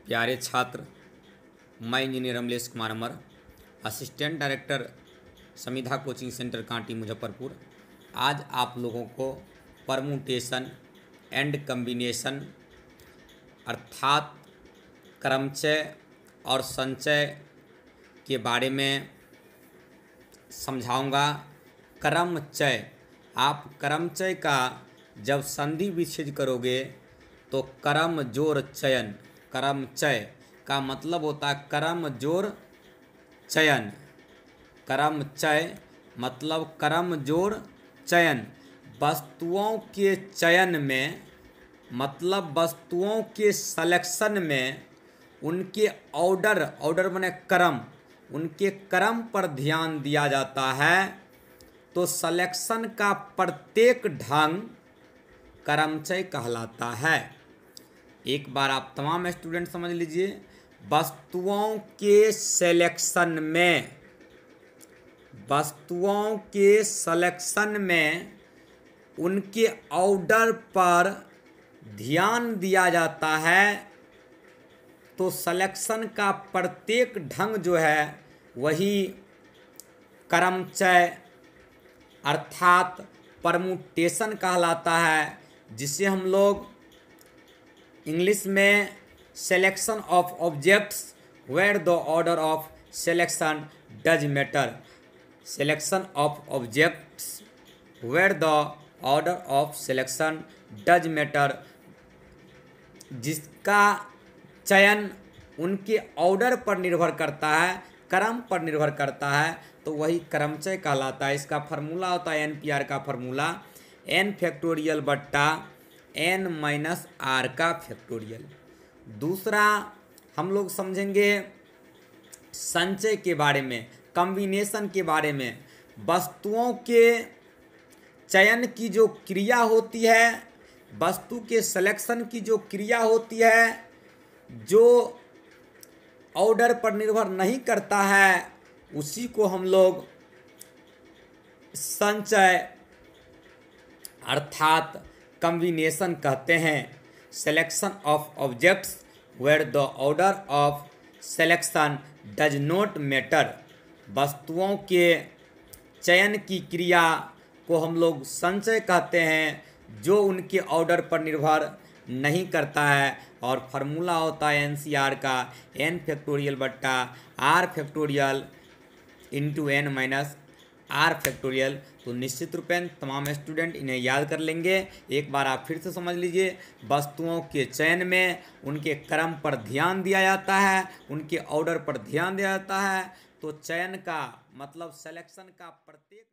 प्यारे छात्र, मैं engineer Amlesh Kumar Amar, assistant director Samidha coaching centre Kanti Muzaffarpur. आज आप लोगों को परमुटेशन एंड कम्बिनेशन अर्थात क्रमचय और संचय के बारे में समझाऊंगा। क्रमचय, आप क्रमचय का जब संधि विच्छेद करोगे तो क्रम जोड़ चयन, क्रमचय का मतलब होता है क्रम जोड़ चयन। क्रमचय मतलब क्रम जोड़ चयन। वस्तुओं के चयन में मतलब वस्तुओं के सिलेक्शन में उनके ऑर्डर बने क्रम, उनके क्रम पर ध्यान दिया जाता है। तो सिलेक्शन का प्रत्येक ढंग क्रमचय कहलाता है। एक बार आप तमाम स्टूडेंट समझ लीजिए, वस्तुओं के सिलेक्शन में, वस्तुओं के सिलेक्शन में उनके ऑर्डर पर ध्यान दिया जाता है। तो सिलेक्शन का प्रत्येक ढंग जो है वही क्रमचय अर्थात परमुटेशन कहलाता है, जिसे हम लोग इंग्लिश में selection of objects where the order of selection does matter, selection of objects where the order of selection does matter, जिसका चयन उनके ऑर्डर पर निर्भर करता है, क्रम पर निर्भर करता है, तो वही क्रमचय कहलाता है। इसका फार्मूला होता है NPR का फार्मूला n फैक्टोरियल बट्टा n माइनस r का फैक्टोरियल। दूसरा हम लोग समझेंगे संचय के बारे में, कॉम्बिनेशन के बारे में। वस्तुओं के चयन की जो क्रिया होती है, वस्तु के सिलेक्शन की जो क्रिया होती है, जो ऑर्डर पर निर्भर नहीं करता है, उसी को हम लोग संचय अर्थात कॉम्बिनेशन कहते हैं। Selection of objects where the order of selection does not matter, वस्तुओं के चयन की क्रिया को हम लोग संचय कहते हैं, जो उनके ऑर्डर पर निर्भर नहीं करता है। और फार्मूला होता है NCR का n फैक्टोरियल बट्टा r factorial into n minus r factorial. तो निश्चित रूपेण तमाम स्टूडेंट इन्हें याद कर लेंगे। एक बार आप फिर से समझ लीजिए, वस्तुओं के चयन में उनके क्रम पर ध्यान दिया जाता है, उनके ऑर्डर पर ध्यान दिया जाता है। तो चयन का मतलब सिलेक्शन का प्रत्येक